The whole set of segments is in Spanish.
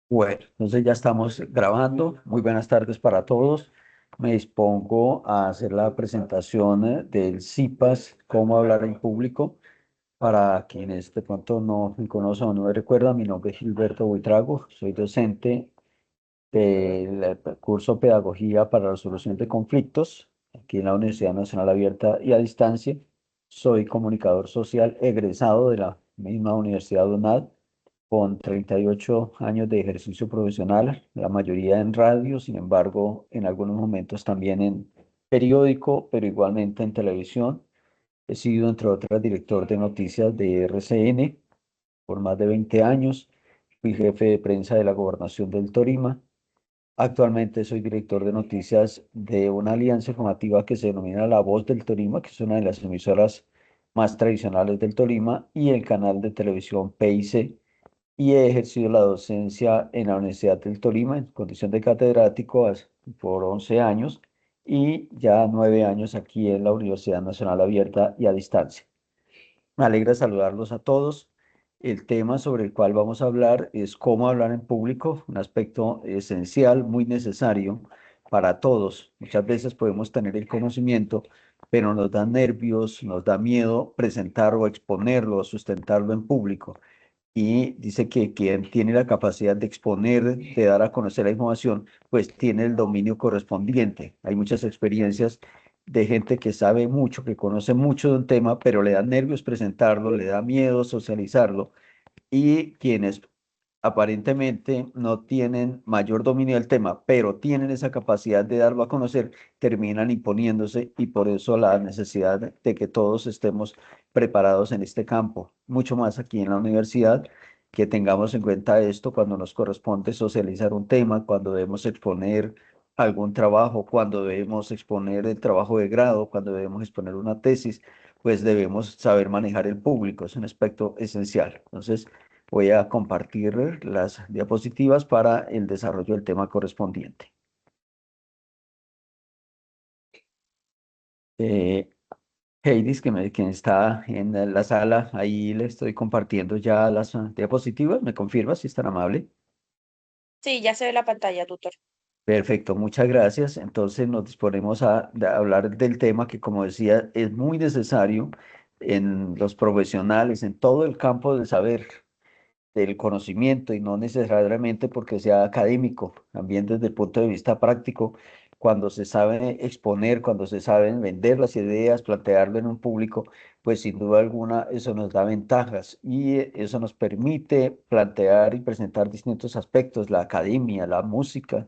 Bueno, entonces ya estamos grabando. Muy buenas tardes para todos. Me dispongo a hacer la presentación del CIPAS, cómo hablar en público. Para quienes de pronto no me conocen o no me recuerdan, mi nombre es Gilberto Buitrago, soy docente del curso Pedagogía para la Solución de Conflictos aquí en la Universidad Nacional Abierta y a Distancia. Soy comunicador social egresado de la misma Universidad UNAD con 38 años de ejercicio profesional, la mayoría en radio, sin embargo, en algunos momentos también en periódico, pero igualmente en televisión. He sido, entre otras, director de noticias de RCN por más de 20 años. Fui jefe de prensa de la Gobernación del Tolima. Actualmente soy director de noticias de una alianza informativa que se denomina La Voz del Tolima, que es una de las emisoras más tradicionales del Tolima, y el canal de televisión PIC, y he ejercido la docencia en la Universidad del Tolima en condición de catedrático por 11 años y ya 9 años aquí en la Universidad Nacional Abierta y a Distancia. Me alegra saludarlos a todos. El tema sobre el cual vamos a hablar es cómo hablar en público, un aspecto esencial, muy necesario para todos. Muchas veces podemos tener el conocimiento, pero nos da nervios, nos da miedo presentar o exponerlo o sustentarlo en público, y dice que quien tiene la capacidad de exponer, de dar a conocer la información, pues tiene el dominio correspondiente. Hay muchas experiencias de gente que sabe mucho, que conoce mucho de un tema, pero le da nervios presentarlo, le da miedo socializarlo, y quienes aparentemente no tienen mayor dominio del tema, pero tienen esa capacidad de darlo a conocer, terminan imponiéndose, y por eso la necesidad de que todos estemos preparados en este campo, mucho más aquí en la universidad, que tengamos en cuenta esto cuando nos corresponde socializar un tema, cuando debemos exponer algún trabajo, cuando debemos exponer el trabajo de grado, cuando debemos exponer una tesis, pues debemos saber manejar el público, es un aspecto esencial. Entonces, voy a compartir las diapositivas para el desarrollo del tema correspondiente. Eh, Heidis, quien está en la sala, ahí le estoy compartiendo ya las diapositivas. ¿Me confirma si es tan amable? Sí, ya se ve la pantalla, tutor. Perfecto, muchas gracias. Entonces nos disponemos a hablar del tema que, como decía, es muy necesario en los profesionales, en todo el campo del saber, del conocimiento, y no necesariamente porque sea académico, también desde el punto de vista práctico, cuando se sabe exponer, cuando se saben vender las ideas, plantearlo en un público, pues sin duda alguna eso nos da ventajas, y eso nos permite plantear y presentar distintos aspectos, la academia, la música,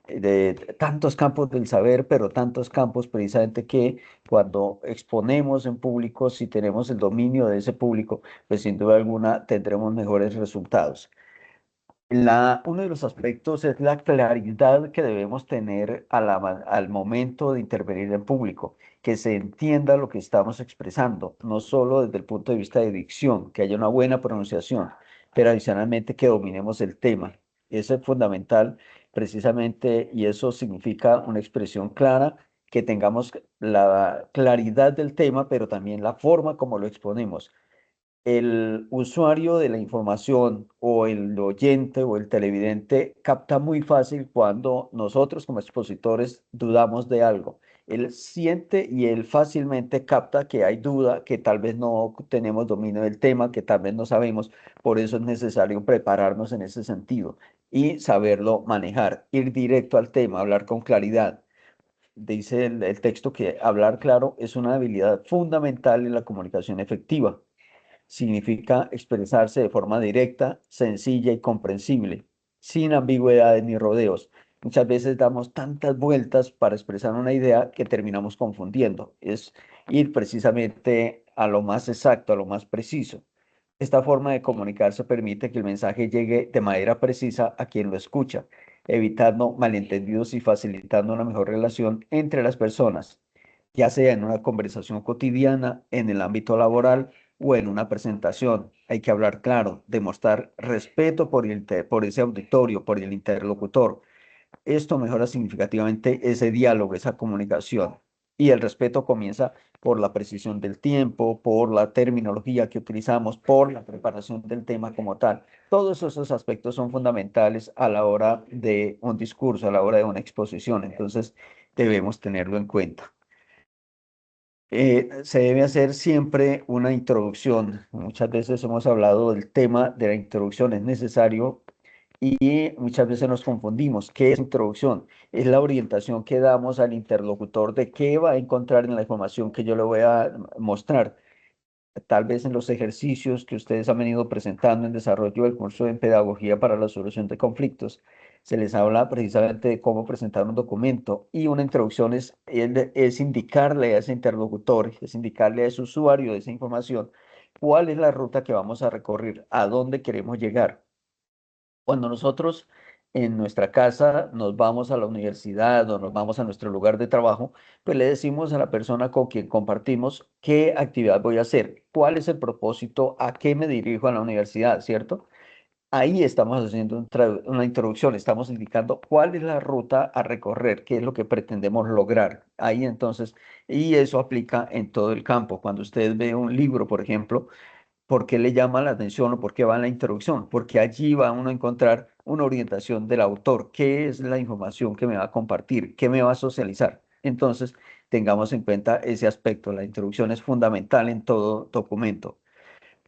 de tantos campos del saber, pero tantos campos precisamente que cuando exponemos en público, si tenemos el dominio de ese público, pues sin duda alguna tendremos mejores resultados. Uno de los aspectos es la claridad que debemos tener al momento de intervenir en público, que se entienda lo que estamos expresando, no solo desde el punto de vista de dicción, que haya una buena pronunciación, pero adicionalmente que dominemos el tema. Eso es fundamental precisamente, y eso significa una expresión clara, que tengamos la claridad del tema, pero también la forma como lo exponemos. El usuario de la información o el oyente o el televidente capta muy fácil cuando nosotros como expositores dudamos de algo. Él siente y él fácilmente capta que hay duda, que tal vez no tenemos dominio del tema, que tal vez no sabemos. Por eso es necesario prepararnos en ese sentido y saberlo manejar, ir directo al tema, hablar con claridad. Dice el texto que hablar claro es una habilidad fundamental en la comunicación efectiva. Significa expresarse de forma directa, sencilla y comprensible, sin ambigüedades ni rodeos. Muchas veces damos tantas vueltas para expresar una idea que terminamos confundiendo. Es ir precisamente a lo más exacto, a lo más preciso. Esta forma de comunicarse permite que el mensaje llegue de manera precisa a quien lo escucha, evitando malentendidos y facilitando una mejor relación entre las personas, ya sea en una conversación cotidiana, en el ámbito laboral o en una presentación. Hay que hablar claro, demostrar respeto por ese auditorio, por el interlocutor. Esto mejora significativamente ese diálogo, esa comunicación. Y el respeto comienza por la precisión del tiempo, por la terminología que utilizamos, por la preparación del tema como tal. Todos esos aspectos son fundamentales a la hora de un discurso, a la hora de una exposición. Entonces, debemos tenerlo en cuenta. Se debe hacer siempre una introducción. Muchas veces hemos hablado del tema de la introducción, es necesario y muchas veces nos confundimos. ¿Qué es introducción? Es la orientación que damos al interlocutor de qué va a encontrar en la información que yo le voy a mostrar. Tal vez en los ejercicios que ustedes han venido presentando en desarrollo del curso en pedagogía para la solución de conflictos, se les habla precisamente de cómo presentar un documento y una introducción es indicarle a ese interlocutor, es indicarle a ese usuario de esa información cuál es la ruta que vamos a recorrer, a dónde queremos llegar. Cuando nosotros en nuestra casa nos vamos a la universidad o nos vamos a nuestro lugar de trabajo, pues le decimos a la persona con quien compartimos qué actividad voy a hacer, cuál es el propósito, a qué me dirijo a la universidad, ¿cierto? Ahí estamos haciendo una introducción, estamos indicando cuál es la ruta a recorrer, qué es lo que pretendemos lograr. Ahí entonces, y eso aplica en todo el campo. Cuando usted ve un libro, por ejemplo, ¿por qué le llama la atención o por qué va en la introducción? Porque allí va uno a encontrar una orientación del autor, qué es la información que me va a compartir, qué me va a socializar. Entonces, tengamos en cuenta ese aspecto. La introducción es fundamental en todo documento.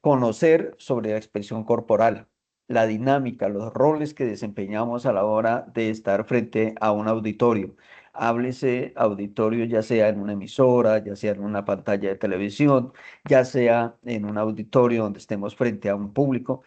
Conocer sobre la expresión corporal, la dinámica, los roles que desempeñamos a la hora de estar frente a un auditorio. Háblese auditorio ya sea en una emisora, ya sea en una pantalla de televisión, ya sea en un auditorio donde estemos frente a un público.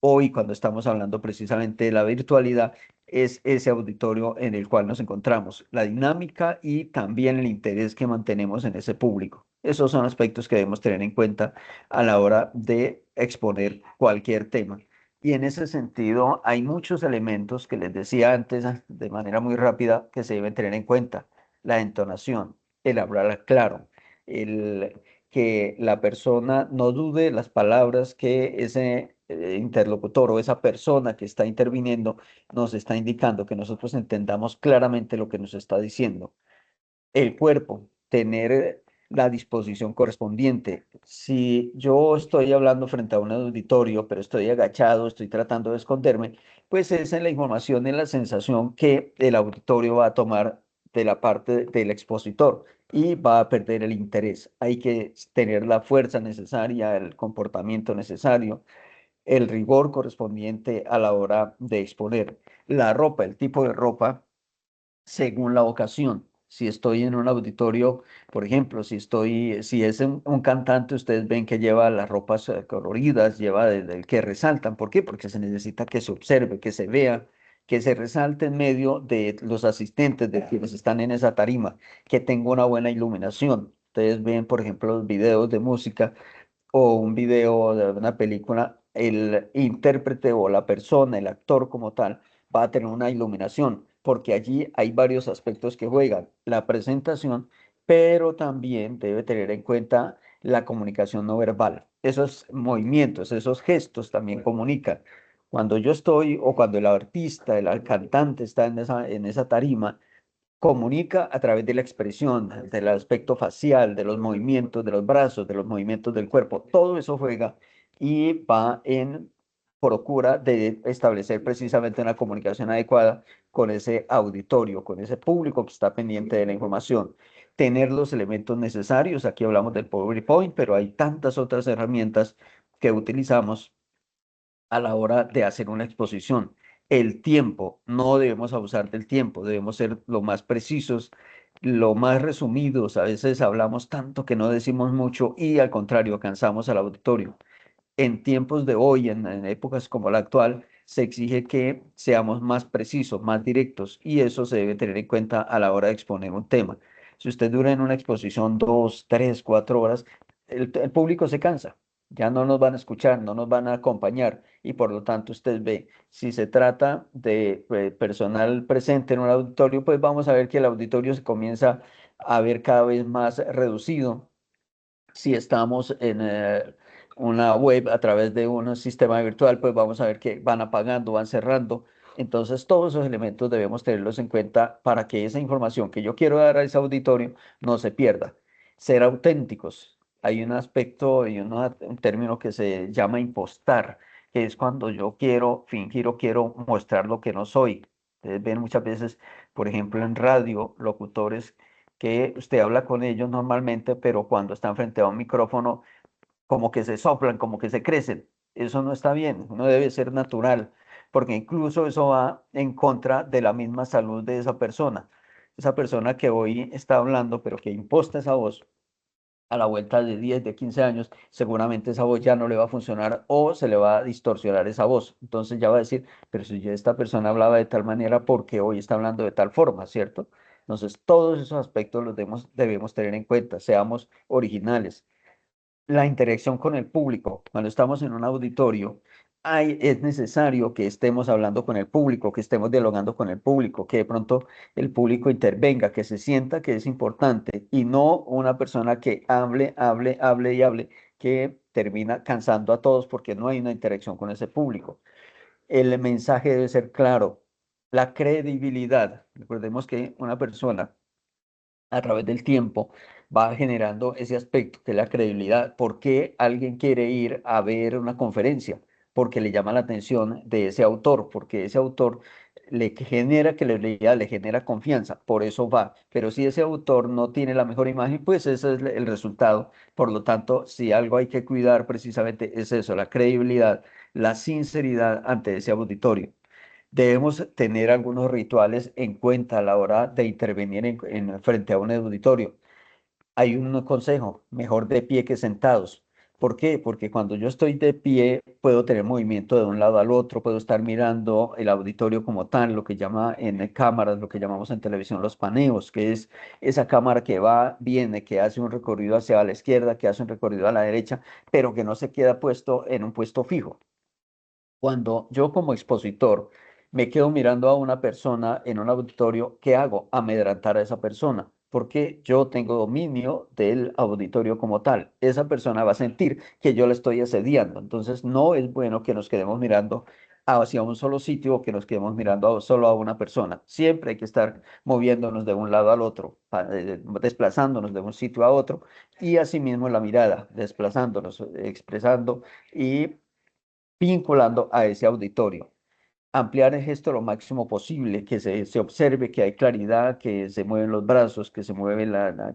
Hoy, cuando estamos hablando precisamente de la virtualidad, es ese auditorio en el cual nos encontramos, la dinámica y también el interés que mantenemos en ese público. Esos son aspectos que debemos tener en cuenta a la hora de exponer cualquier tema. Y en ese sentido, hay muchos elementos que les decía antes de manera muy rápida que se deben tener en cuenta. La entonación, el hablar claro, el que la persona no dude las palabras que ese interlocutor o esa persona que está interviniendo nos está indicando, que nosotros entendamos claramente lo que nos está diciendo. El cuerpo, tener la disposición correspondiente. Si yo estoy hablando frente a un auditorio, pero estoy agachado, estoy tratando de esconderme, pues esa es la información y la sensación que el auditorio va a tomar de la parte del expositor y va a perder el interés. Hay que tener la fuerza necesaria, el comportamiento necesario, el rigor correspondiente a la hora de exponer. La ropa, el tipo de ropa según la ocasión. Si estoy en un auditorio, por ejemplo, si es un cantante, ustedes ven que lleva las ropas coloridas, lleva el que resaltan. ¿Por qué? Porque se necesita que se observe, que se vea, que se resalte en medio de los asistentes, de quienes están en esa tarima, que tenga una buena iluminación. Ustedes ven, por ejemplo, los videos de música o un video de una película, el intérprete o la persona, el actor como tal, va a tener una iluminación, porque allí hay varios aspectos que juegan. La presentación, pero también debe tener en cuenta la comunicación no verbal. Esos movimientos, esos gestos también comunican. Cuando yo estoy o cuando el artista, el cantante está en esa tarima, comunica a través de la expresión, del aspecto facial, de los movimientos de los brazos, de los movimientos del cuerpo. Todo eso juega y va en procura de establecer precisamente una comunicación adecuada con ese auditorio, con ese público que está pendiente de la información. Tener los elementos necesarios, aquí hablamos del PowerPoint, pero hay tantas otras herramientas que utilizamos a la hora de hacer una exposición. El tiempo, no debemos abusar del tiempo, debemos ser lo más precisos, lo más resumidos. A veces hablamos tanto que no decimos mucho y al contrario, cansamos al auditorio. En tiempos de hoy, en épocas como la actual, se exige que seamos más precisos, más directos y eso se debe tener en cuenta a la hora de exponer un tema. Si usted dura en una exposición 2, 3, 4 horas, el público se cansa, ya no nos van a escuchar, no nos van a acompañar y por lo tanto usted ve, si se trata de personal presente en un auditorio, pues vamos a ver que el auditorio se comienza a ver cada vez más reducido si estamos en una web a través de un sistema virtual, pues vamos a ver que van apagando, van cerrando. Entonces, todos esos elementos debemos tenerlos en cuenta para que esa información que yo quiero dar a ese auditorio no se pierda. Ser auténticos. Hay un aspecto y un término que se llama impostar, que es cuando yo quiero fingir o quiero mostrar lo que no soy. Ustedes ven muchas veces, por ejemplo, en radio, locutores que usted habla con ellos normalmente, pero cuando están frente a un micrófono como que se soplan, como que se crecen. Eso no está bien, no debe ser natural, porque incluso eso va en contra de la misma salud de esa persona. Esa persona que hoy está hablando, pero que imposta esa voz, a la vuelta de 10, de 15 años, seguramente esa voz ya no le va a funcionar o se le va a distorsionar esa voz. Entonces ya va a decir, pero si ya esta persona hablaba de tal manera, ¿por qué hoy está hablando de tal forma, cierto? Entonces, todos esos aspectos los debemos tener en cuenta, seamos originales. La interacción con el público. Cuando estamos en un auditorio, es necesario que estemos hablando con el público, que estemos dialogando con el público, que de pronto el público intervenga, que se sienta que es importante y no una persona que hable, hable, hable y hable, que termina cansando a todos porque no hay una interacción con ese público. El mensaje debe ser claro. La credibilidad. Recordemos que una persona a través del tiempo va generando ese aspecto que es la credibilidad. ¿Por qué alguien quiere ir a ver una conferencia? Porque le llama la atención de ese autor, porque ese autor le genera credibilidad, le genera confianza, por eso va. Pero si ese autor no tiene la mejor imagen, pues ese es el resultado. Por lo tanto, si algo hay que cuidar precisamente es eso, la credibilidad, la sinceridad ante ese auditorio. Debemos tener algunos rituales en cuenta a la hora de intervenir frente a un auditorio. Hay un consejo, mejor de pie que sentados. ¿Por qué? Porque cuando yo estoy de pie puedo tener movimiento de un lado al otro, puedo estar mirando el auditorio como tal, lo que llama en cámaras, lo que llamamos en televisión los paneos, que es esa cámara que va, viene, que hace un recorrido hacia la izquierda, que hace un recorrido a la derecha, pero que no se queda puesto en un puesto fijo. Cuando yo como expositor me quedo mirando a una persona en un auditorio, ¿qué hago? Amedrentar a esa persona, porque yo tengo dominio del auditorio como tal. Esa persona va a sentir que yo le estoy asediando. Entonces no es bueno que nos quedemos mirando hacia un solo sitio o que nos quedemos mirando solo a una persona. Siempre hay que estar moviéndonos de un lado al otro, desplazándonos de un sitio a otro y asimismo la mirada, desplazándonos, expresando y vinculando a ese auditorio. Ampliar el gesto lo máximo posible, que se observe que hay claridad, que se mueven los brazos, que se mueve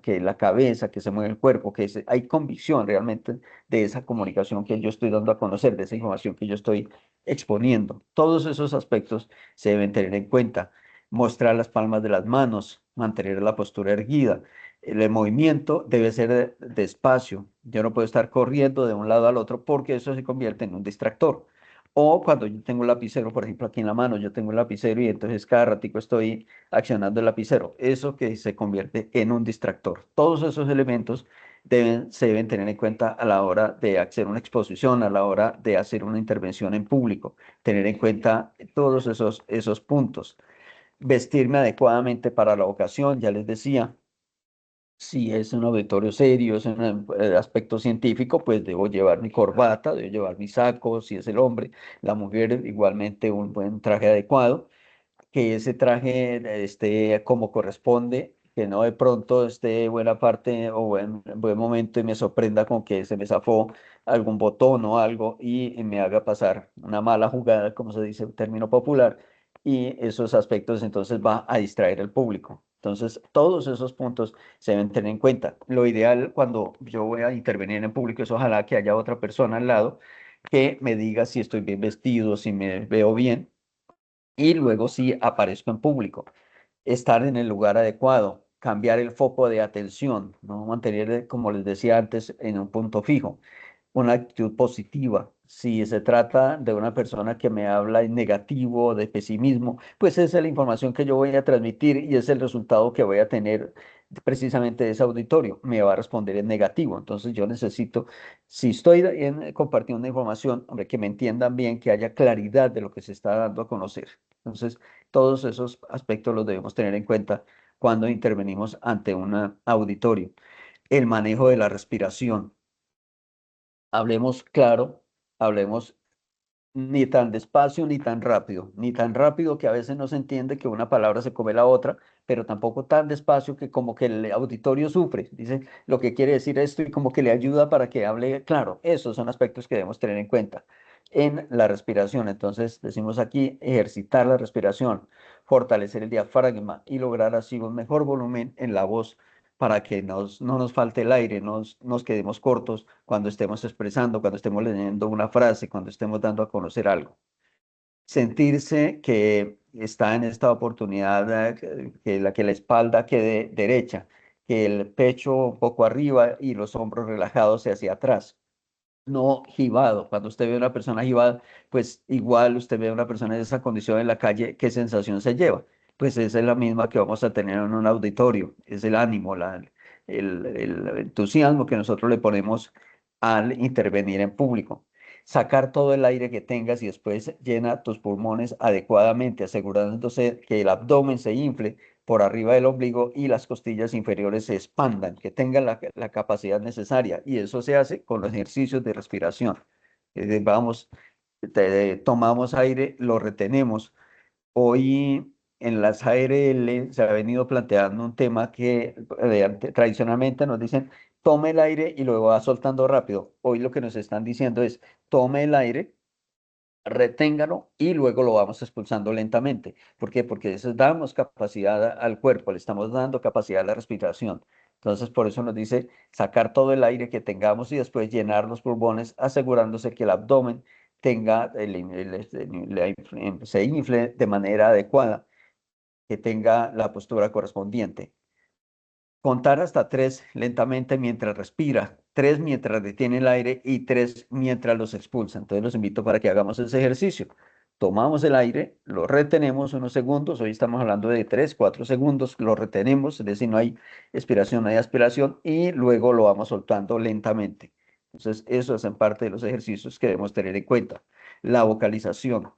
que la cabeza, que se mueve el cuerpo, hay convicción realmente de esa comunicación que yo estoy dando a conocer, de esa información que yo estoy exponiendo. Todos esos aspectos se deben tener en cuenta. Mostrar las palmas de las manos, mantener la postura erguida. El movimiento debe ser despacio. Yo no puedo estar corriendo de un lado al otro porque eso se convierte en un distractor. O cuando yo tengo un lapicero, por ejemplo, aquí en la mano, yo tengo un lapicero y entonces cada ratico estoy accionando el lapicero. Eso que se convierte en un distractor. Todos esos elementos se deben tener en cuenta a la hora de hacer una exposición, a la hora de hacer una intervención en público. Tener en cuenta todos esos puntos. Vestirme adecuadamente para la ocasión, ya les decía. Si es un auditorio serio, es un aspecto científico, pues debo llevar mi corbata, debo llevar mi saco, si es el hombre, la mujer igualmente un buen traje adecuado, que ese traje esté como corresponde, que no de pronto esté buena parte o buen momento y me sorprenda con que se me zafó algún botón o algo y me haga pasar una mala jugada, como se dice en término popular, y esos aspectos entonces va a distraer al público. Entonces, todos esos puntos se deben tener en cuenta. Lo ideal cuando yo voy a intervenir en público es ojalá que haya otra persona al lado que me diga si estoy bien vestido, si me veo bien y luego sí aparezco en público. Estar en el lugar adecuado, cambiar el foco de atención, no mantener, como les decía antes, en un punto fijo. Una actitud positiva. Si se trata de una persona que me habla en negativo, de pesimismo, pues esa es la información que yo voy a transmitir y es el resultado que voy a tener precisamente de ese auditorio. Me va a responder en negativo. Entonces yo necesito, si estoy compartiendo una información, hombre, que me entiendan bien, que haya claridad de lo que se está dando a conocer. Entonces, todos esos aspectos los debemos tener en cuenta cuando intervenimos ante un auditorio. El manejo de la respiración. Hablemos claro, hablemos Ni tan despacio ni tan rápido, ni tan rápido que a veces no se entiende que una palabra se come la otra, pero tampoco tan despacio que como que el auditorio sufre, dice lo que quiere decir esto y como que le ayuda para que hable claro. Esos son aspectos que debemos tener en cuenta en la respiración. Entonces decimos aquí ejercitar la respiración, fortalecer el diafragma y lograr así un mejor volumen en la voz para que no nos falte el aire, nos quedemos cortos cuando estemos expresando, cuando estemos leyendo una frase, cuando estemos dando a conocer algo. Sentirse que está en esta oportunidad, que la espalda quede derecha, que el pecho un poco arriba y los hombros relajados hacia atrás, no jibado. Cuando usted ve a una persona jibada, pues igual usted ve a una persona en esa condición en la calle, ¿qué sensación se lleva? Pues esa es la misma que vamos a tener en un auditorio, es el ánimo, el entusiasmo que nosotros le ponemos al intervenir en público. Sacar todo el aire que tengas y después llena tus pulmones adecuadamente, asegurándose que el abdomen se infle por arriba del ombligo y las costillas inferiores se expandan, que tengan la capacidad necesaria. Y eso se hace con los ejercicios de respiración. Vamos, tomamos aire, lo retenemos. Hoy en las ARL se ha venido planteando un tema que tradicionalmente nos dicen, tome el aire y lo va soltando rápido. Hoy lo que nos están diciendo es, tome el aire, reténgalo y luego lo vamos expulsando lentamente. ¿Por qué? Porque eso damos capacidad al cuerpo, le estamos dando capacidad a la respiración. Entonces, por eso nos dice sacar todo el aire que tengamos y después llenar los pulmones, asegurándose que el abdomen tenga se infle de manera adecuada, que tenga la postura correspondiente. Contar hasta tres lentamente mientras respira, tres mientras retiene el aire y tres mientras los expulsa. Entonces los invito para que hagamos ese ejercicio. Tomamos el aire, lo retenemos unos segundos, hoy estamos hablando de 3, 4 segundos, lo retenemos, es decir, no hay expiración, no hay aspiración, y luego lo vamos soltando lentamente. Entonces, eso es en parte de los ejercicios que debemos tener en cuenta. La vocalización.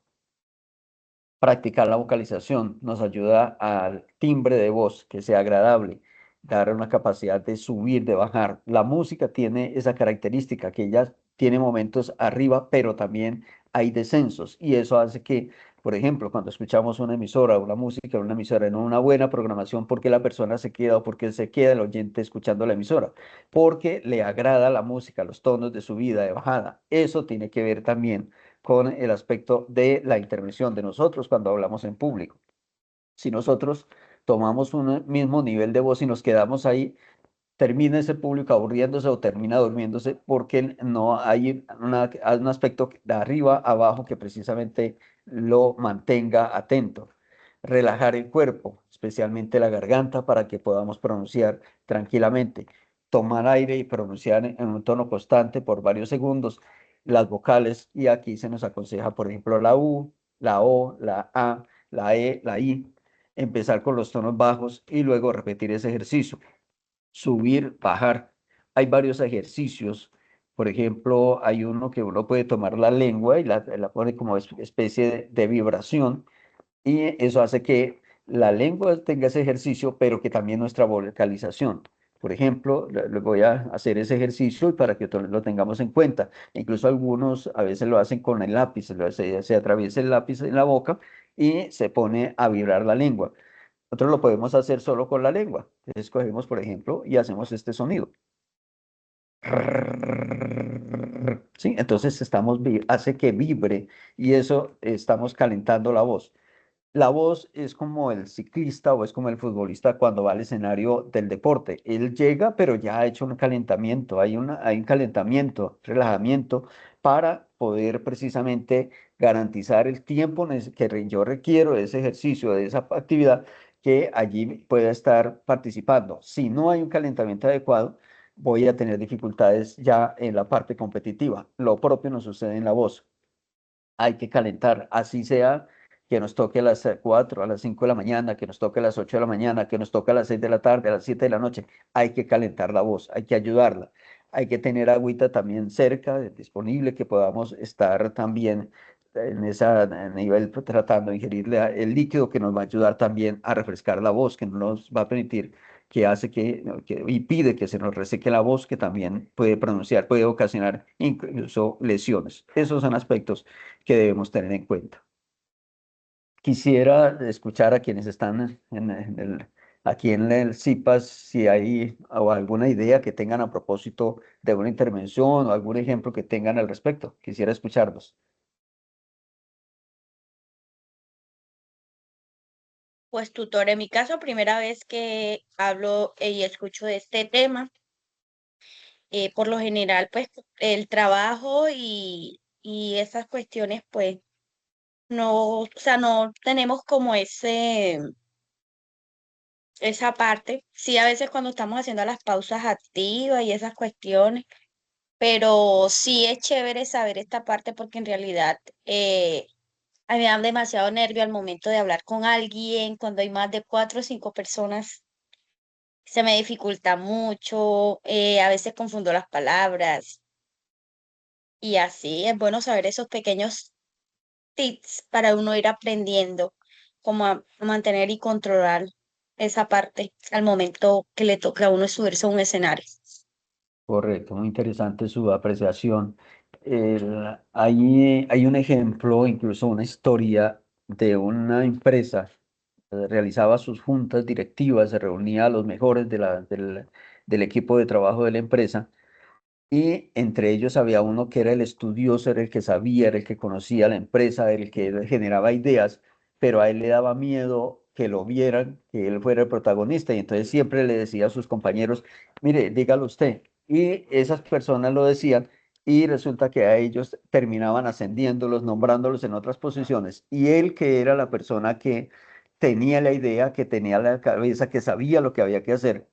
Practicar la vocalización nos ayuda al timbre de voz, que sea agradable, dar una capacidad de subir, de bajar. La música tiene esa característica, que ella tiene momentos arriba, pero también hay descensos. Y eso hace que, por ejemplo, cuando escuchamos una emisora, una música, una emisora en una buena programación, ¿porque la persona se queda o porque se queda el oyente escuchando la emisora? Porque le agrada la música, los tonos de subida, de bajada. Eso tiene que ver también con el aspecto de la intervención de nosotros cuando hablamos en público. Si nosotros tomamos un mismo nivel de voz y nos quedamos ahí, termina ese público aburriéndose o termina durmiéndose porque no hay un aspecto de arriba a abajo que precisamente lo mantenga atento. Relajar el cuerpo, especialmente la garganta, para que podamos pronunciar tranquilamente. Tomar aire y pronunciar en un tono constante por varios segundos las vocales, y aquí se nos aconseja, por ejemplo, la U, la O, la A, la E, la I. Empezar con los tonos bajos y luego repetir ese ejercicio, subir, bajar. Hay varios ejercicios. Por ejemplo, hay uno que uno puede tomar la lengua y la pone como especie de vibración, y eso hace que la lengua tenga ese ejercicio, pero que también nuestra vocalización. Por ejemplo, le voy a hacer ese ejercicio y para que lo tengamos en cuenta. Incluso algunos a veces lo hacen con el lápiz, se atraviesa el lápiz en la boca y se pone a vibrar la lengua. Nosotros lo podemos hacer solo con la lengua. Entonces cogemos, por ejemplo, y hacemos este sonido. Sí, entonces hace que vibre y eso estamos calentando la voz. La voz es como el ciclista o es como el futbolista cuando va al escenario del deporte. Él llega, pero ya ha hecho un calentamiento, hay un calentamiento, relajamiento para poder precisamente garantizar el tiempo que yo requiero de ese ejercicio, de esa actividad, que allí pueda estar participando. Si no hay un calentamiento adecuado, voy a tener dificultades ya en la parte competitiva. Lo propio nos sucede en la voz. Hay que calentar, así sea que nos toque a las 4, a las 5 de la mañana, que nos toque a las 8 de la mañana, que nos toque a las 6 de la tarde, a las 7 de la noche. Hay que calentar la voz, hay que ayudarla. Hay que tener agüita también cerca, disponible, que podamos estar también en ese nivel, pues, tratando de ingerir el líquido que nos va a ayudar también a refrescar la voz, que no nos va a permitir que hace y pide que se nos reseque la voz, que también puede pronunciar, puede ocasionar incluso lesiones. Esos son aspectos que debemos tener en cuenta. Quisiera escuchar a quienes están aquí en el CIPAS, si hay o alguna idea que tengan a propósito de una intervención o algún ejemplo que tengan al respecto. Quisiera escucharlos. Pues tutor, en mi caso, primera vez que hablo y escucho de este tema, por lo general, pues el trabajo y esas cuestiones, pues no, o sea, no tenemos como esa parte. Sí, a veces cuando estamos haciendo las pausas activas y esas cuestiones, pero sí es chévere saber esta parte porque en realidad a mí me da demasiado nervio al momento de hablar con alguien, cuando hay más de 4 o 5 personas, se me dificulta mucho, a veces confundo las palabras y así es bueno saber esos pequeños tips para uno ir aprendiendo cómo a mantener y controlar esa parte al momento que le toca a uno subirse a un escenario. Correcto, muy interesante su apreciación. Hay un ejemplo, incluso una historia de una empresa. Realizaba sus juntas directivas, se reunía a los mejores del equipo de trabajo de la empresa y entre ellos había uno que era el estudioso, era el que sabía, era el que conocía la empresa, era el que generaba ideas, pero a él le daba miedo que lo vieran, que él fuera el protagonista, y entonces siempre le decía a sus compañeros, mire, dígalo usted. Y esas personas lo decían, y resulta que a ellos terminaban ascendiéndolos, nombrándolos en otras posiciones, y él, que era la persona que tenía la idea, que tenía la cabeza, que sabía lo que había que hacer,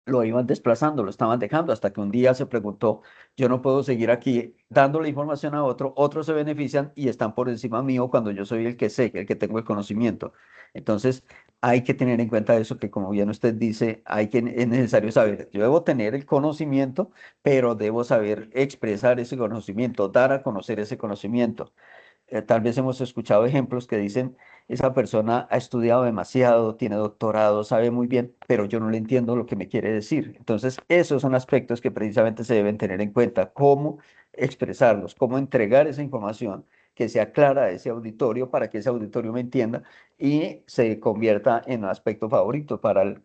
lo iban desplazando, lo estaban dejando, hasta que un día se preguntó, yo no puedo seguir aquí dando la información a otro, otros se benefician y están por encima mío cuando yo soy el que sé, el que tengo el conocimiento. Entonces, hay que tener en cuenta eso, que como bien usted dice, es necesario saber, yo debo tener el conocimiento, pero debo saber expresar ese conocimiento, dar a conocer ese conocimiento. Tal vez hemos escuchado ejemplos que dicen, esa persona ha estudiado demasiado, tiene doctorado, sabe muy bien, pero yo no le entiendo lo que me quiere decir. Entonces, esos son aspectos que precisamente se deben tener en cuenta, cómo expresarlos, cómo entregar esa información que sea clara a ese auditorio para que ese auditorio me entienda y se convierta en un aspecto favorito para el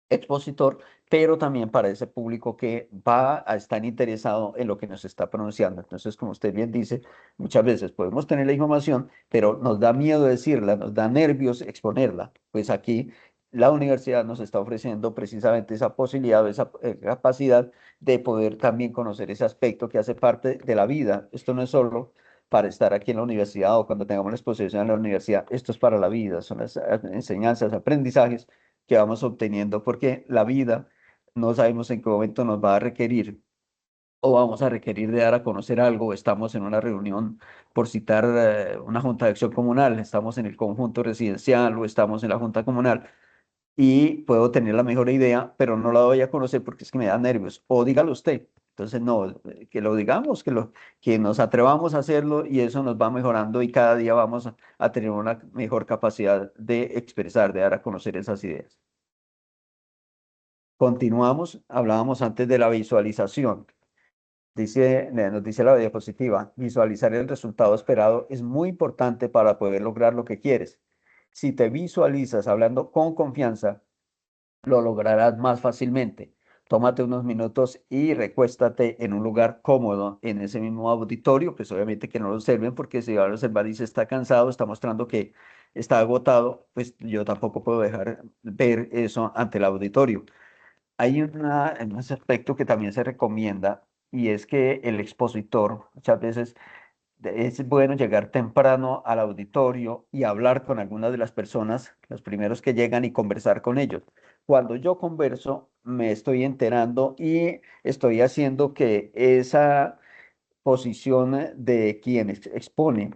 expositor, pero también para ese público que va a estar interesado en lo que nos está pronunciando. Entonces, como usted bien dice, muchas veces podemos tener la información, pero nos da miedo decirla, nos da nervios exponerla. Pues aquí la universidad nos está ofreciendo precisamente esa posibilidad, esa capacidad de poder también conocer ese aspecto que hace parte de la vida. Esto no es solo para estar aquí en la universidad o cuando tengamos la exposición en la universidad, esto es para la vida, son las enseñanzas, aprendizajes que vamos obteniendo, porque la vida no sabemos en qué momento nos va a requerir o vamos a requerir de dar a conocer algo, o estamos en una reunión, por citar una junta de acción comunal, estamos en el conjunto residencial o estamos en la junta comunal y puedo tener la mejor idea, pero no la doy a conocer porque es que me da nervios, o dígalo usted. Entonces, no, que lo digamos, que nos atrevamos a hacerlo y eso nos va mejorando y cada día vamos a tener una mejor capacidad de expresar, de dar a conocer esas ideas. Continuamos, hablábamos antes de la visualización. Nos dice la diapositiva, visualizar el resultado esperado es muy importante para poder lograr lo que quieres. Si te visualizas hablando con confianza, lo lograrás más fácilmente. Tómate unos minutos y recuéstate en un lugar cómodo en ese mismo auditorio, pues obviamente que no lo observen porque si va a observar y se está cansado, está mostrando que está agotado, pues yo tampoco puedo dejar ver eso ante el auditorio. Hay un aspecto que también se recomienda y es que el expositor muchas veces es bueno llegar temprano al auditorio y hablar con algunas de las personas, los primeros que llegan y conversar con ellos. Cuando yo converso, me estoy enterando y estoy haciendo que esa posición de quien expone,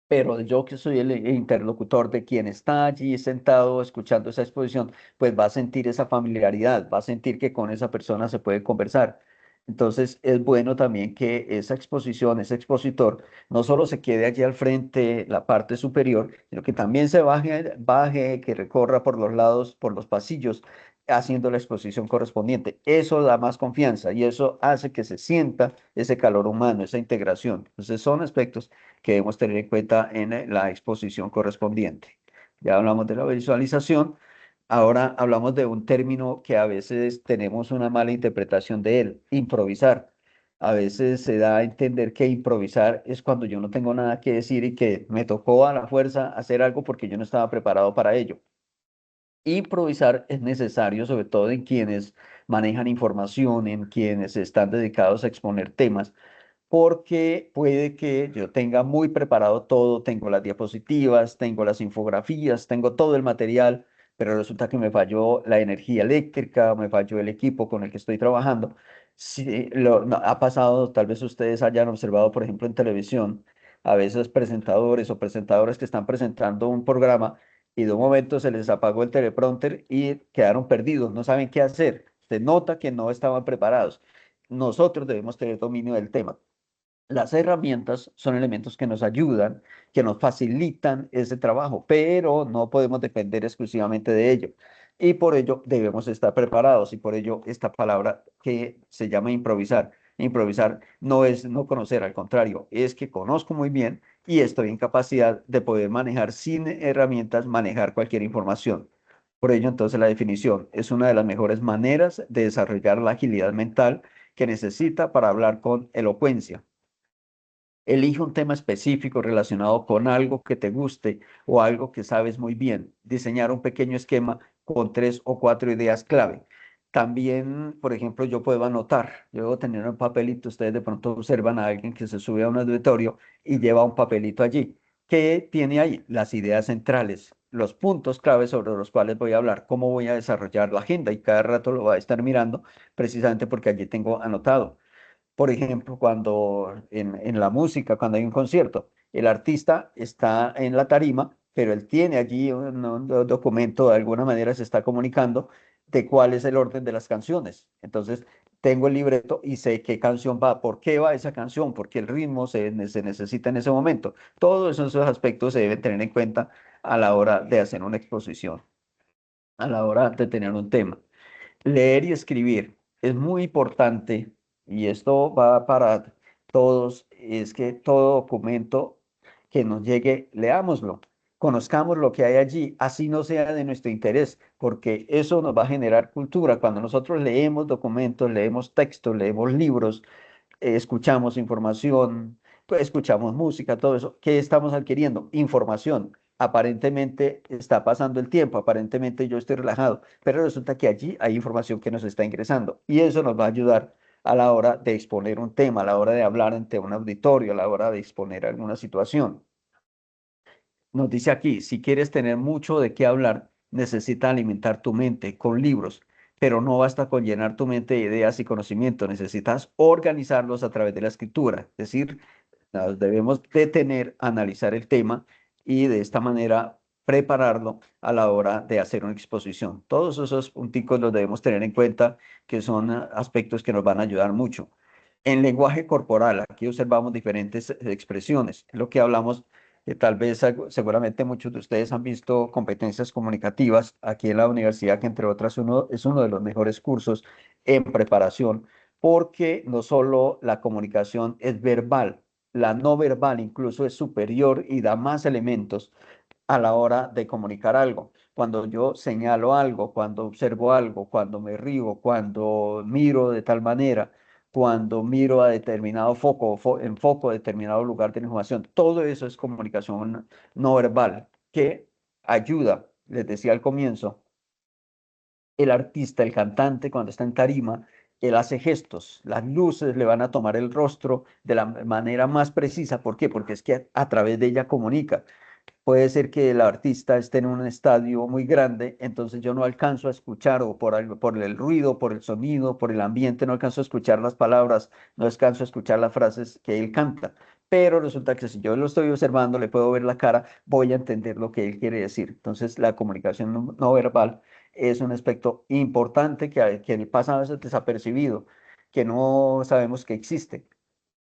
pero yo que soy el interlocutor de quien está allí sentado escuchando esa exposición, pues va a sentir esa familiaridad, va a sentir que con esa persona se puede conversar. Entonces es bueno también que esa exposición, ese expositor, no solo se quede allí al frente, la parte superior, sino que también se baje, que recorra por los lados, por los pasillos, haciendo la exposición correspondiente. Eso da más confianza y eso hace que se sienta ese calor humano, esa integración. Entonces son aspectos que debemos tener en cuenta en la exposición correspondiente. Ya hablamos de la visualización. Ahora hablamos de un término que a veces tenemos una mala interpretación de él, improvisar. A veces se da a entender que improvisar es cuando yo no tengo nada que decir y que me tocó a la fuerza hacer algo porque yo no estaba preparado para ello. Improvisar es necesario, sobre todo en quienes manejan información, en quienes están dedicados a exponer temas, porque puede que yo tenga muy preparado todo, tengo las diapositivas, tengo las infografías, tengo todo el material, pero resulta que me falló la energía eléctrica, me falló el equipo con el que estoy trabajando. Sí, no, ha pasado, tal vez ustedes hayan observado, por ejemplo, en televisión, a veces presentadores o presentadoras que están presentando un programa y de un momento se les apagó el teleprompter y quedaron perdidos, no saben qué hacer. Se nota que no estaban preparados. Nosotros debemos tener dominio del tema. Las herramientas son elementos que nos ayudan, que nos facilitan ese trabajo, pero no podemos depender exclusivamente de ello. Y por ello debemos estar preparados y por ello esta palabra que se llama improvisar. Improvisar no es no conocer, al contrario, es que conozco muy bien y estoy en capacidad de poder manejar sin herramientas, manejar cualquier información. Por ello, entonces, la definición es una de las mejores maneras de desarrollar la agilidad mental que necesita para hablar con elocuencia. Elige un tema específico relacionado con algo que te guste o algo que sabes muy bien. Diseñar un pequeño esquema con 3 o 4 ideas clave. También, por ejemplo, yo puedo anotar. Yo debo tener un papelito. Ustedes de pronto observan a alguien que se sube a un auditorio y lleva un papelito allí. ¿Qué tiene ahí? Las ideas centrales, los puntos claves sobre los cuales voy a hablar, cómo voy a desarrollar la agenda y cada rato lo voy a estar mirando precisamente porque allí tengo anotado. Por ejemplo, cuando en la música, cuando hay un concierto, el artista está en la tarima, pero él tiene allí un documento, de alguna manera se está comunicando de cuál es el orden de las canciones. Entonces, tengo el libreto y sé qué canción va, por qué va esa canción, por qué el ritmo se necesita en ese momento. Todos esos aspectos se deben tener en cuenta a la hora de hacer una exposición, a la hora de tener un tema. Leer y escribir es muy importante y esto va para todos, es que todo documento que nos llegue, leámoslo, conozcamos lo que hay allí, así no sea de nuestro interés, porque eso nos va a generar cultura. Cuando nosotros leemos documentos, leemos textos, leemos libros, escuchamos información, pues, escuchamos música, todo eso. ¿Qué estamos adquiriendo? Información. Aparentemente está pasando el tiempo, aparentemente yo estoy relajado, pero resulta que allí hay información que nos está ingresando y eso nos va a ayudar a la hora de exponer un tema, a la hora de hablar ante un auditorio, a la hora de exponer alguna situación. Nos dice aquí, si quieres tener mucho de qué hablar, necesitas alimentar tu mente con libros, pero no basta con llenar tu mente de ideas y conocimiento, necesitas organizarlos a través de la escritura, es decir, nos debemos detener, analizar el tema y de esta manera prepararlo a la hora de hacer una exposición. Todos esos punticos los debemos tener en cuenta, que son aspectos que nos van a ayudar mucho. En lenguaje corporal, aquí observamos diferentes expresiones, lo que hablamos que tal vez seguramente muchos de ustedes han visto competencias comunicativas aquí en la universidad, que entre otras es uno de los mejores cursos en preparación, porque no solo la comunicación es verbal, la no verbal incluso es superior y da más elementos a la hora de comunicar algo. Cuando yo señalo algo, cuando observo algo, cuando me río, cuando miro de tal manera, cuando miro a determinado foco, enfoco a determinado lugar de la información, todo eso es comunicación no verbal que ayuda, les decía al comienzo, el artista, el cantante, cuando está en tarima, él hace gestos, las luces le van a tomar el rostro de la manera más precisa. ¿Por qué? Porque es que a través de ella comunica. Puede ser que el artista esté en un estadio muy grande, entonces yo no alcanzo a escuchar o por el ruido, por el sonido, por el ambiente, no alcanzo a escuchar las palabras, no alcanzo a escuchar las frases que él canta. Pero resulta que si yo lo estoy observando, le puedo ver la cara, voy a entender lo que él quiere decir. Entonces la comunicación no verbal es un aspecto importante que pasa a veces desapercibido, que no sabemos que existe,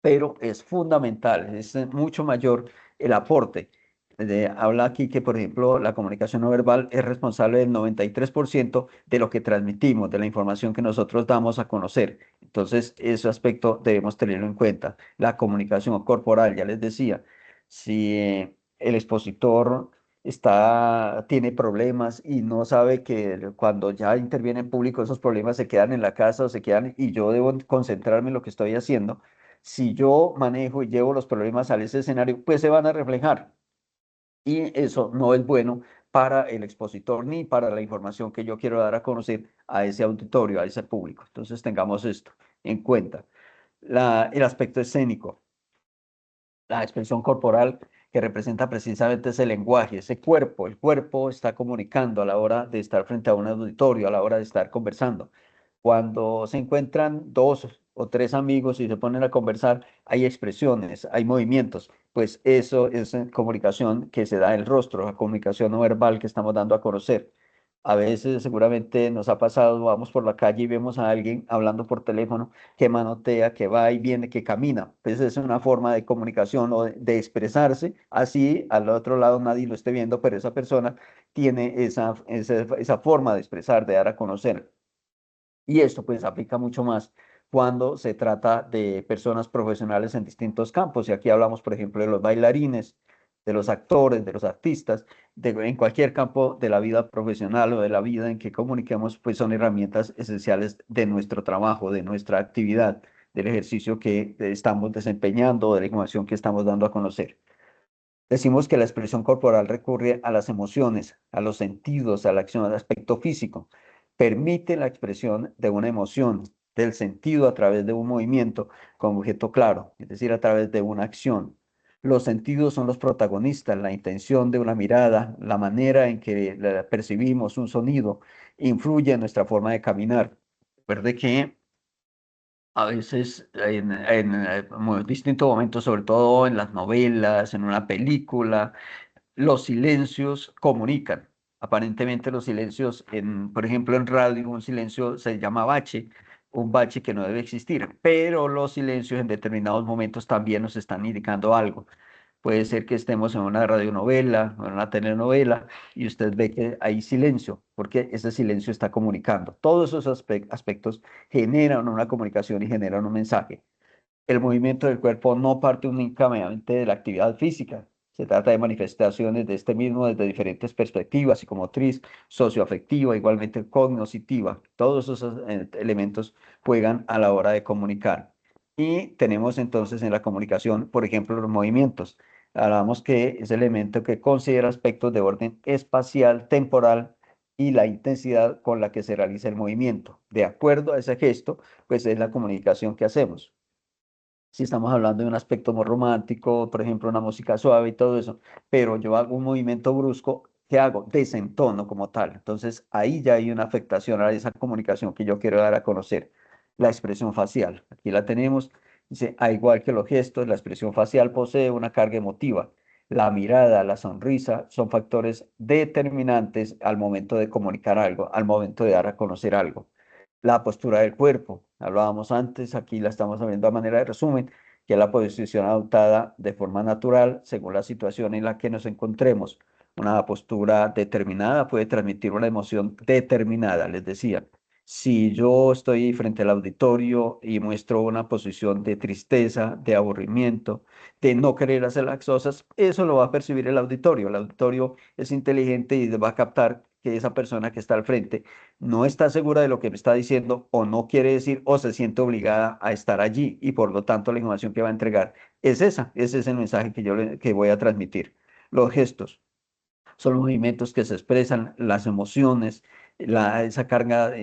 pero es fundamental, es mucho mayor el aporte. habla aquí que, por ejemplo, la comunicación no verbal es responsable del 93% de lo que transmitimos, de la información que nosotros damos a conocer. Entonces, ese aspecto debemos tenerlo en cuenta. La comunicación corporal, ya les decía, si el expositor tiene problemas y no sabe que cuando ya interviene en público esos problemas se quedan en la casa o se quedan y yo debo concentrarme en lo que estoy haciendo. Si yo manejo y llevo los problemas a ese escenario, pues se van a reflejar. Y eso no es bueno para el expositor ni para la información que yo quiero dar a conocer a ese auditorio, a ese público. Entonces tengamos esto en cuenta. El aspecto escénico, la expresión corporal que representa precisamente ese lenguaje, ese cuerpo. El cuerpo está comunicando a la hora de estar frente a un auditorio, a la hora de estar conversando. Cuando se encuentran dos o tres amigos y se ponen a conversar, hay expresiones, hay movimientos. Pues eso es comunicación que se da en el rostro, la comunicación no verbal que estamos dando a conocer. A veces seguramente nos ha pasado, vamos por la calle y vemos a alguien hablando por teléfono que manotea, que va y viene, que camina. Pues es una forma de comunicación o de expresarse. Así al otro lado nadie lo esté viendo, pero esa persona tiene esa forma de expresar, de dar a conocer. Y esto pues aplica mucho más cuando se trata de personas profesionales en distintos campos. Y aquí hablamos, por ejemplo, de los bailarines, de los actores, de los artistas, en cualquier campo de la vida profesional o de la vida en que comuniquemos, pues son herramientas esenciales de nuestro trabajo, de nuestra actividad, del ejercicio que estamos desempeñando, de la información que estamos dando a conocer. Decimos que la expresión corporal recurre a las emociones, a los sentidos, a la acción, al aspecto físico. Permite la expresión de una emoción, del sentido a través de un movimiento con objeto claro, es decir, a través de una acción. Los sentidos son los protagonistas, la intención de una mirada, la manera en que percibimos un sonido, influye en nuestra forma de caminar. Recuerde que a veces en distintos momentos, sobre todo en las novelas, en una película, los silencios comunican. Aparentemente los silencios, por ejemplo, en radio, un silencio se llama bache, un bache que no debe existir, pero los silencios en determinados momentos también nos están indicando algo. Puede ser que estemos en una radionovela o en una telenovela y usted ve que hay silencio, porque ese silencio está comunicando. Todos esos aspectos generan una comunicación y generan un mensaje. El movimiento del cuerpo no parte únicamente de la actividad física. Se trata de manifestaciones de este mismo desde diferentes perspectivas, psicomotriz, socioafectiva, igualmente cognitiva. Todos esos elementos juegan a la hora de comunicar. Y tenemos entonces en la comunicación, por ejemplo, los movimientos. Hablamos que es el elemento que considera aspectos de orden espacial, temporal y la intensidad con la que se realiza el movimiento. De acuerdo a ese gesto, pues es la comunicación que hacemos. Si estamos hablando de un aspecto muy romántico, por ejemplo, una música suave y todo eso, pero yo hago un movimiento brusco, ¿qué hago? Desentono como tal. Entonces, ahí ya hay una afectación a esa comunicación que yo quiero dar a conocer. La expresión facial, aquí la tenemos, dice, a igual que los gestos, la expresión facial posee una carga emotiva. La mirada, la sonrisa son factores determinantes al momento de comunicar algo, al momento de dar a conocer algo. La postura del cuerpo, hablábamos antes, aquí la estamos viendo a manera de resumen, que es la posición adoptada de forma natural según la situación en la que nos encontremos. Una postura determinada puede transmitir una emoción determinada, les decía. Si yo estoy frente al auditorio y muestro una posición de tristeza, de aburrimiento, de no querer hacer las cosas, eso lo va a percibir el auditorio. El auditorio es inteligente y va a captar que esa persona que está al frente no está segura de lo que me está diciendo o no quiere decir o se siente obligada a estar allí y por lo tanto la información que va a entregar es esa, ese es el mensaje que voy a transmitir. Los gestos son los movimientos que se expresan, las emociones, esa carga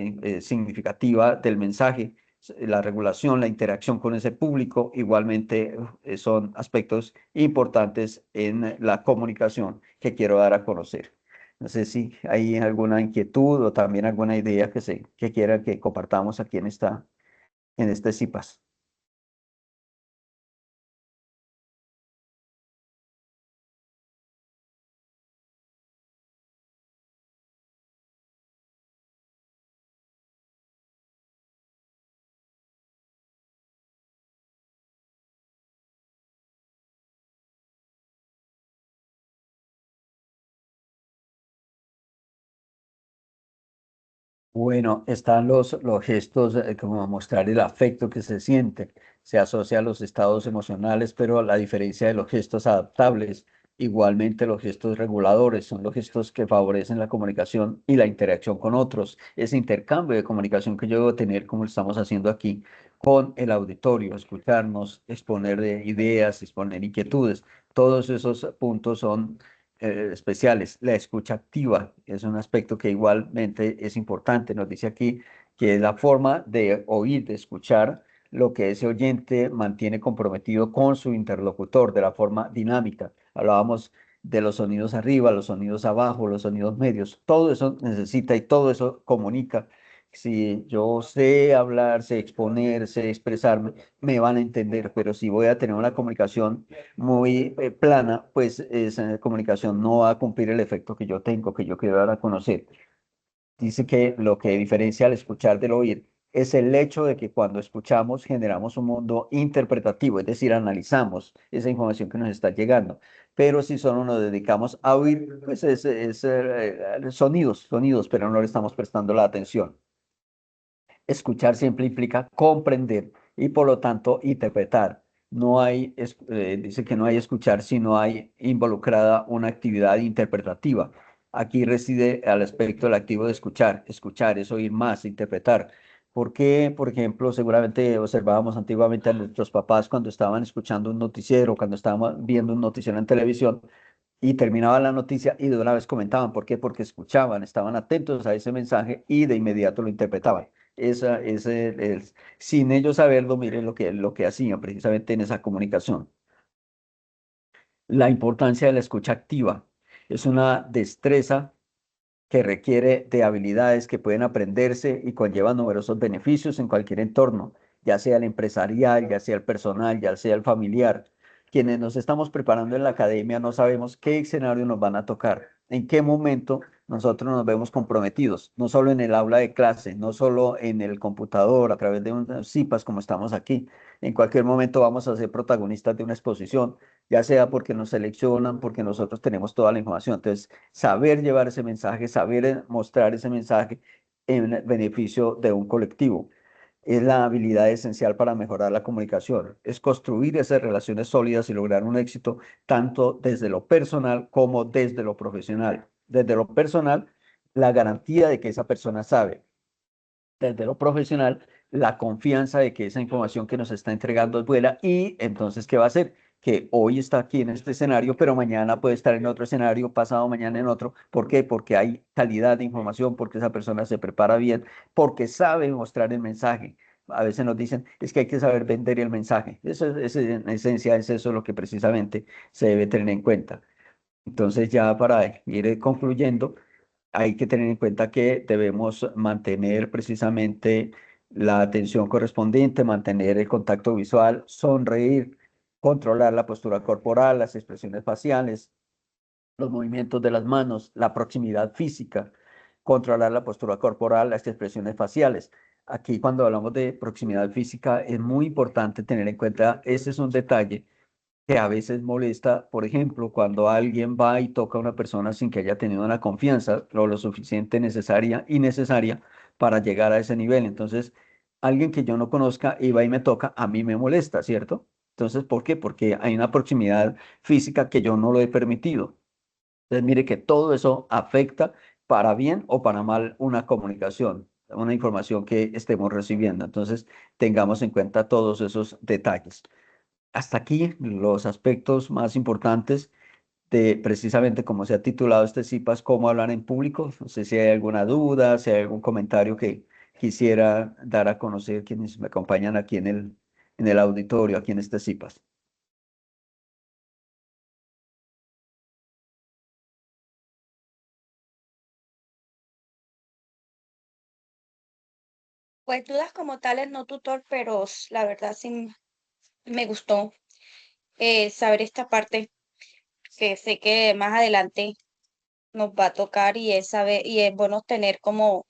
significativa del mensaje, la regulación, la interacción con ese público, igualmente son aspectos importantes en la comunicación que quiero dar a conocer. No sé si hay alguna inquietud o también alguna idea que quiera que compartamos aquí en este CIPAS. Bueno, están los gestos, como mostrar el afecto que se siente. Se asocia a los estados emocionales, pero la diferencia de los gestos adaptables, igualmente los gestos reguladores, son los gestos que favorecen la comunicación y la interacción con otros. Ese intercambio de comunicación que yo debo tener, como lo estamos haciendo aquí, con el auditorio, escucharnos, exponer ideas, exponer inquietudes. Todos esos puntos son especiales. La escucha activa es un aspecto que igualmente es importante. Nos dice aquí que es la forma de oír, de escuchar lo que ese oyente mantiene comprometido con su interlocutor de la forma dinámica. Hablábamos de los sonidos arriba, los sonidos abajo, los sonidos medios. Todo eso necesita y todo eso comunica. Si yo sé hablar, sé exponer, sé expresarme, me van a entender, pero si voy a tener una comunicación muy plana, pues esa comunicación no va a cumplir el efecto que yo tengo, que yo quiero dar a conocer. Dice que lo que diferencia al escuchar del oír es el hecho de que cuando escuchamos generamos un mundo interpretativo, es decir, analizamos esa información que nos está llegando. Pero si solo nos dedicamos a oír, pues es sonidos, sonidos, pero no le estamos prestando la atención. Escuchar siempre implica comprender y por lo tanto interpretar. No hay, dice que no hay escuchar si no hay involucrada una actividad interpretativa. Aquí reside al aspecto del activo de escuchar. Escuchar es oír más, interpretar. ¿Por qué, por ejemplo, seguramente observábamos antiguamente a nuestros papás cuando estaban escuchando un noticiero, cuando estaban viendo un noticiero en televisión, y terminaba la noticia y de una vez comentaban? ¿Por qué? Porque escuchaban, estaban atentos a ese mensaje y de inmediato lo interpretaban. Sin ellos saberlo, miren lo que hacían precisamente en esa comunicación. La importancia de la escucha activa es una destreza que requiere de habilidades que pueden aprenderse y conllevan numerosos beneficios en cualquier entorno, ya sea el empresarial, ya sea el personal, ya sea el familiar. Quienes nos estamos preparando en la academia no sabemos qué escenario nos van a tocar, en qué momento nosotros nos vemos comprometidos, no solo en el aula de clase, no solo en el computador, a través de unas CIPAS como estamos aquí. En cualquier momento vamos a ser protagonistas de una exposición, ya sea porque nos seleccionan, porque nosotros tenemos toda la información. Entonces, saber llevar ese mensaje, saber mostrar ese mensaje en beneficio de un colectivo. Es la habilidad esencial para mejorar la comunicación. Es construir esas relaciones sólidas y lograr un éxito tanto desde lo personal como desde lo profesional. Desde lo personal, la garantía de que esa persona sabe. Desde lo profesional, la confianza de que esa información que nos está entregando es buena y entonces, ¿qué va a hacer? Que hoy está aquí en este escenario, pero mañana puede estar en otro escenario, pasado mañana en otro. ¿Por qué? Porque hay calidad de información, porque esa persona se prepara bien, porque sabe mostrar el mensaje. A veces nos dicen, es que hay que saber vender el mensaje. En esencia, es eso lo que precisamente se debe tener en cuenta. Entonces, ya para ir concluyendo, hay que tener en cuenta que debemos mantener precisamente la atención correspondiente, mantener el contacto visual, sonreír, controlar la postura corporal, las expresiones faciales, los movimientos de las manos, la proximidad física, controlar la postura corporal, las expresiones faciales. Aquí cuando hablamos de proximidad física es muy importante tener en cuenta, ese es un detalle que a veces molesta, por ejemplo, cuando alguien va y toca a una persona sin que haya tenido una confianza lo suficiente necesaria y necesaria para llegar a ese nivel. Entonces, alguien que yo no conozca y va y me toca, a mí me molesta, ¿cierto? Entonces, ¿por qué? Porque hay una proximidad física que yo no lo he permitido. Entonces, mire que todo eso afecta para bien o para mal una comunicación, una información que estemos recibiendo. Entonces, tengamos en cuenta todos esos detalles. Hasta aquí los aspectos más importantes de precisamente como se ha titulado este CIPAS, cómo hablar en público. No sé si hay alguna duda, si hay algún comentario que quisiera dar a conocer quienes me acompañan aquí en el auditorio, aquí en este CIPAS. Pues dudas como tales no, tutor, pero la verdad sí me gustó saber esta parte, que sé que más adelante nos va a tocar y es saber, y es bueno tener como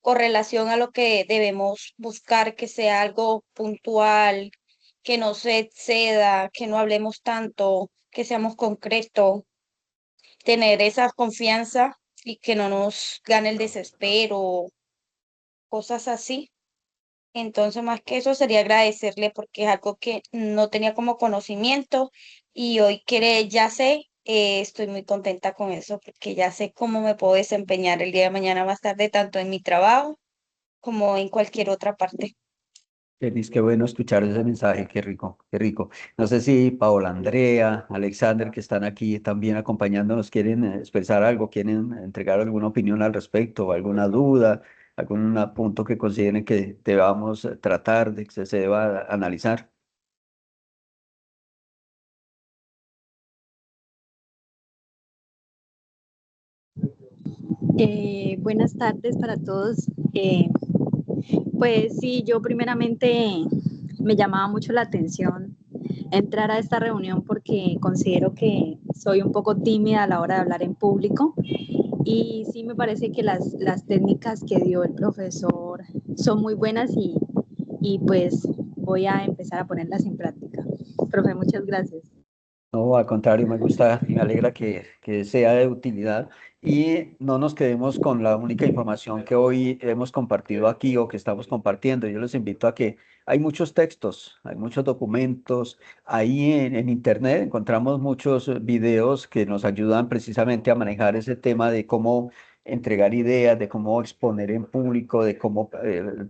correlación a lo que debemos buscar, que sea algo puntual, que no se exceda, que no hablemos tanto, que seamos concretos, tener esa confianza y que no nos gane el desespero cosas así. Entonces, más que eso, sería agradecerle porque es algo que no tenía como conocimiento y hoy que ya sé, estoy muy contenta con eso porque ya sé cómo me puedo desempeñar el día de mañana más tarde, tanto en mi trabajo como en cualquier otra parte. Denis, qué bueno escuchar ese mensaje, qué rico, qué rico. No sé si Paola Andrea, Alexander, que están aquí también acompañándonos, quieren expresar algo, quieren entregar alguna opinión al respecto, alguna duda, algún punto que consideren que debamos tratar, de que se deba analizar. Buenas tardes para todos. Pues sí, yo primeramente me llamaba mucho la atención entrar a esta reunión porque considero que soy un poco tímida a la hora de hablar en público y sí me parece que las técnicas que dio el profesor son muy buenas y pues voy a empezar a ponerlas en práctica. Profe, muchas gracias. No, al contrario, me gusta y me alegra que sea de utilidad y no nos quedemos con la única información que hoy hemos compartido aquí o que estamos compartiendo. Yo les invito a que hay muchos textos, hay muchos documentos. Ahí en Internet encontramos muchos videos que nos ayudan precisamente a manejar ese tema de cómo entregar ideas, de cómo exponer en público, de cómo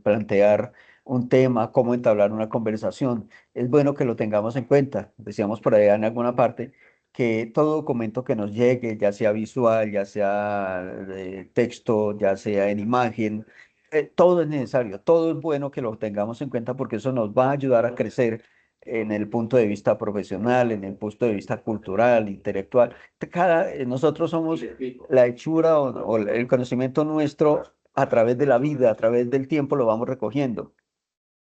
plantear un tema, cómo entablar una conversación. Es bueno que lo tengamos en cuenta. Decíamos por allá en alguna parte que todo documento que nos llegue, ya sea visual, ya sea de texto, ya sea en imagen, todo es necesario, todo es bueno que lo tengamos en cuenta porque eso nos va a ayudar a crecer en el punto de vista profesional, en el punto de vista cultural, intelectual. Nosotros somos la hechura o el conocimiento nuestro a través de la vida, a través del tiempo lo vamos recogiendo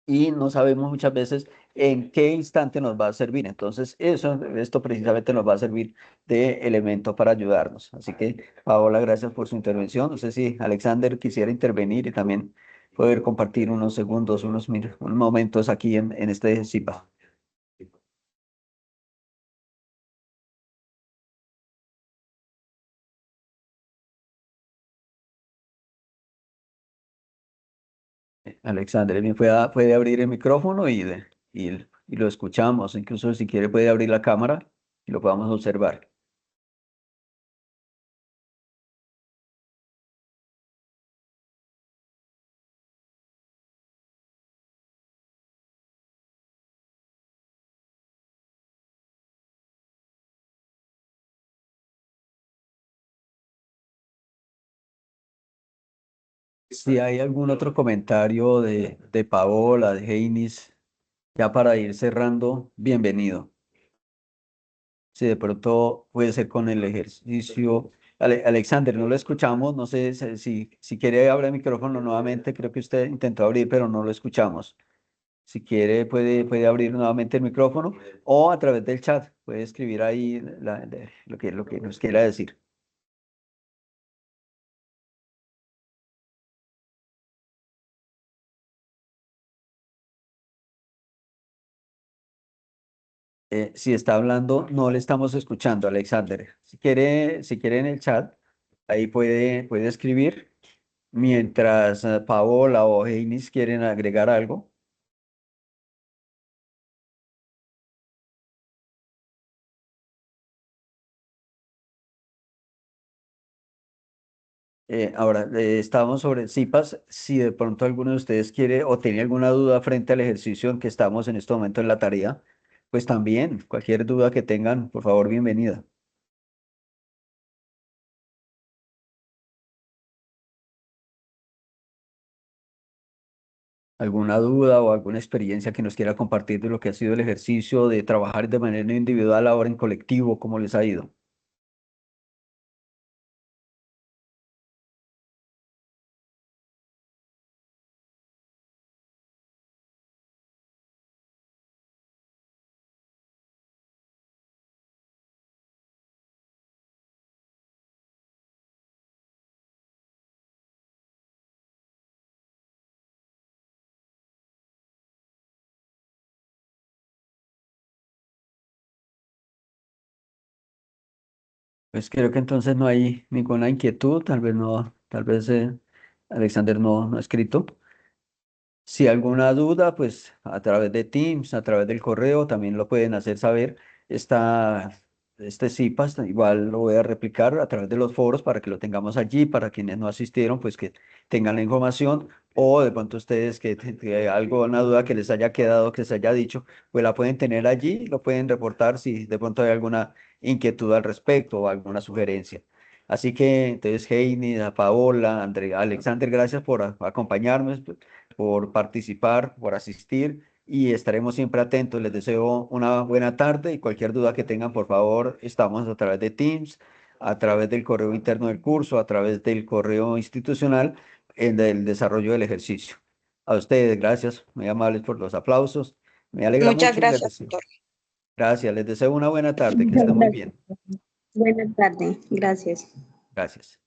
y no sabemos muchas veces en qué instante nos va a servir. Entonces, esto precisamente nos va a servir de elemento para ayudarnos. Así que, Paola, gracias por su intervención. No sé si Alexander quisiera intervenir y también poder compartir unos segundos, unos momentos aquí en este CIPA. Alexander, bien, puede abrir el micrófono y lo escuchamos. Incluso si quiere puede abrir la cámara y lo podamos observar. Si hay algún otro comentario de Paola, de Heinis, ya para ir cerrando, bienvenido. Si de pronto puede ser con el ejercicio. Alexander, no lo escuchamos, no sé si quiere abrir el micrófono nuevamente, creo que usted intentó abrir, pero no lo escuchamos. Si quiere, puede abrir nuevamente el micrófono o a través del chat, puede escribir ahí lo que nos quiera decir. Si está hablando, no le estamos escuchando, Alexander. Si quiere en el chat, ahí puede escribir. Mientras Paola o Heinis quieren agregar algo. Ahora, estábamos sobre CIPAS. Si de pronto alguno de ustedes quiere o tiene alguna duda frente al ejercicio en que estamos en este momento en la tarea, pues también, cualquier duda que tengan, por favor, bienvenida. ¿Alguna duda o alguna experiencia que nos quiera compartir de lo que ha sido el ejercicio de trabajar de manera individual ahora en colectivo? ¿Cómo les ha ido? Pues creo que entonces no hay ninguna inquietud, tal vez no, tal vez Alexander no ha escrito. Si alguna duda, pues a través de Teams, a través del correo, también lo pueden hacer saber. Está este CIPAS, igual lo voy a replicar a través de los foros para que lo tengamos allí, para quienes no asistieron, pues que tengan la información, o de pronto ustedes que algo, una duda que les haya quedado, que se haya dicho, pues la pueden tener allí, lo pueden reportar si de pronto hay alguna inquietud al respecto o alguna sugerencia. Así que entonces Heini, Paola, Andrea, Alexander, gracias por acompañarme, por participar, por asistir y estaremos siempre atentos. Les deseo una buena tarde y cualquier duda que tengan, por favor, estamos a través de Teams, a través del correo interno del curso, a través del correo institucional en el desarrollo del ejercicio. A ustedes, gracias, muy amables por los aplausos. Me alegra Muchas mucho y les gracias, deseo. doctor. Gracias, les deseo una buena tarde, que Muchas estén muy gracias. bien. Buenas tardes. Gracias. Gracias.